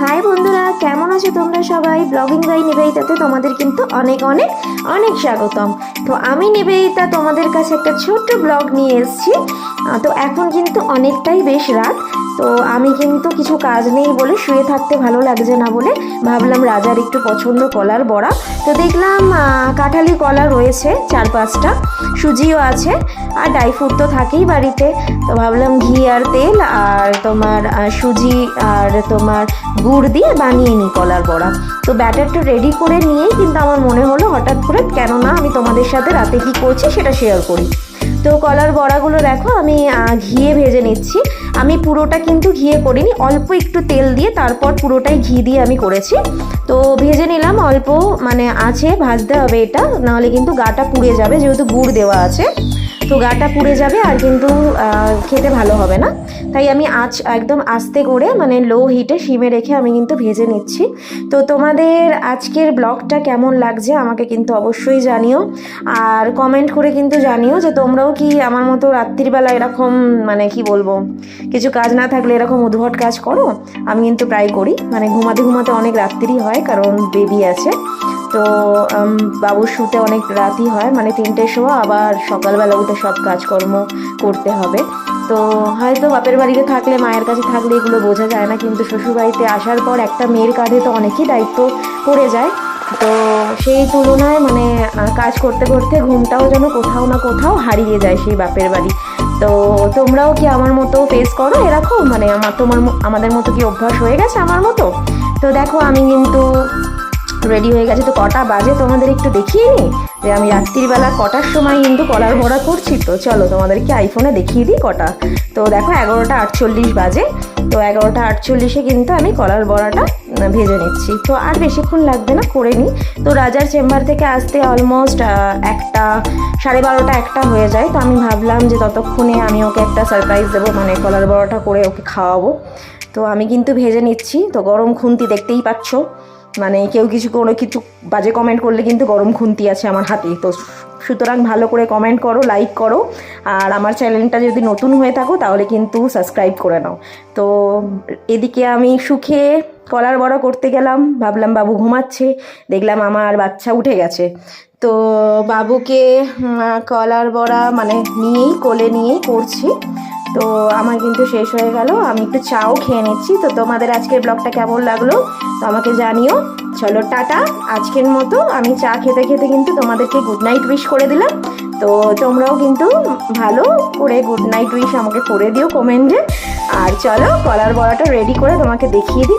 High বন্ধুরা, কেমন আছো তোমরা সবাই? ব্লগিং বাই নিবেদিতাতে তোমাদের কিন্তু অনেক অনেক অনেক স্বাগতম। তো আমি নিবেদিতা তোমাদের কাছে একটা ছোট্ট ব্লগ নিয়ে এসেছি। তো এখন কিন্তু অনেকটাই বেশ রাত, তো আমি কিন্তু কিছু কাজ নেই বলে শুয়ে থাকতে ভালো লাগছে না বলে ভাবলাম রাজার একটু পছন্দ কলার বড়া। তো দেখলাম কাঁঠালি কলা রয়েছে 4-5টা, সুজিও আছে, আর ড্রাই ফ্রুট তো থাকেই বাড়িতে। তো ভাবলাম ঘি আর তেল আর তোমার সুজি আর তোমার গুড় দিয়ে বানিয়ে নিই কলার বড়া। তো ব্যাটারটা রেডি করে নিয়েই কিন্তু আমার মনে হলো হঠাৎ করে কেন না আমি তোমাদের সাথে রাতে কি করছি সেটা শেয়ার করি। তো কলার বড়াগুলো দেখো আমি ঘিয়ে ভেজে নিচ্ছি। আমি পুরোটা কিন্তু ঘিয়ে করিনি, অল্প একটু তেল দিয়ে তারপর পুরোটাই ঘি দিয়ে আমি করেছি। তো ভেজে নিলাম, অল্প মানে আছে ভাজতে হবে এটা, নাহলে কিন্তু গাটা পুড়ে যাবে, যেহেতু গুড় দেওয়া আছে তো গাটা পুড়ে যাবে আর কিন্তু খেতে ভালো হবে না। তাই আমি একদম আস্তে করে মানে লো হিটে সিমে রেখে আমি কিন্তু ভেজে নিচ্ছি। তো তোমাদের আজকের ব্লগটা কেমন লাগছে আমাকে কিন্তু অবশ্যই জানিও, আর কমেন্ট করে কিন্তু জানিও যে তোমরাও কি আমার মতো রাত্রিবেলা এরকম মানে কি বলবো কিছু কাজ না থাকলে এরকম উদ্ভট কাজ করো। আমি কিন্তু প্রায় করি, মানে ঘুমাতে ঘুমাতে অনেক রাত্রি হয় কারণ বেবি আছে। তো বাবুর শুতে অনেক রাতই হয়, মানে 3টের সময় আবার সকালবেলা উঠে সব কাজকর্ম করতে হবে। তো হয়তো বাপের বাড়িতে থাকলে মায়ের কাছে থাকলে এগুলো বোঝা যায় না, কিন্তু শ্বশুরবাড়িতে আসার পর একটা মেয়ের কাঁধে তো অনেকই দায়িত্ব পড়ে যায়। তো সেই তুলনায় মানে কাজ করতে করতে ঘুমটাও যেন কোথাও না কোথাও হারিয়ে যায় সেই বাপের বাড়ি। তো তোমরাও কি আমার মতো ফেস করো এরকম, মানে আমাদের মতো কি অভ্যাস হয়ে গেছে আমার মতো? তো দেখো আমি কিন্তু রেডি হয়ে গেছে। তো কটা বাজে তোমাদের একটু দেখিয়ে নিই যে আমি রাত্রিবেলা কটার সময় কিন্তু কলার বড়া করছি। তো চলো তোমাদেরকে আইফোনে দেখিয়ে দিই কটা। তো দেখো 11টা 48 বাজে। তো 11টা 48-এ কিন্তু আমি কলার বড়াটা ভেজে নিচ্ছি। তো আর বেশিক্ষণ লাগবে না, করে নিই। তো রাজার চেম্বার থেকে আসতে অলমোস্ট 1টা 12:30-1টা হয়ে যায়। তো আমি ভাবলাম যে ততক্ষণে আমি ওকে একটা সারপ্রাইজ দেবো, মানে কলার বড়াটা করে ওকে খাওয়াবো। তো আমি কিন্তু ভেজে নিচ্ছি। তো গরম খুন্তি দেখতেই পাচ্ছ, মানে কেউ কোনো কিছু বাজে কমেন্ট করলে কিন্তু গরম খুন্তি আছে আমার হাতে। তো সুতরাং ভালো করে কমেন্ট করো, লাইক করো, আর আমার চ্যানেলটা যদি নতুন হয়ে থাকো তাহলে কিন্তু সাবস্ক্রাইব করে নাও। তো এদিকে আমি সুখে কলার বড়া করতে গেলাম, ভাবলাম বাবু ঘুমাচ্ছে, দেখলাম আমার বাচ্চা উঠে গেছে। তো বাবুকে কলার বড়া মানে কোলে নিয়েই করছি। তো আমার কিন্তু শেষ হয়ে গেল, আমি একটু চাও খেয়ে নিচ্ছি। তো তোমাদের আজকের ব্লগটা কেমন লাগলো তো আমাকে জানিও। চলো টাটা, আজকের মতো আমি চা খেতে খেতে কিন্তু তোমাদেরকে গুড নাইট উইশ করে দিলাম। তো তোমরাও কিন্তু ভালো করে গুড নাইট উইশ আমাকে করে দিও কমেন্টে। আর চলো কলার বড়াটা রেডি করে তোমাকে দেখিয়ে দিই।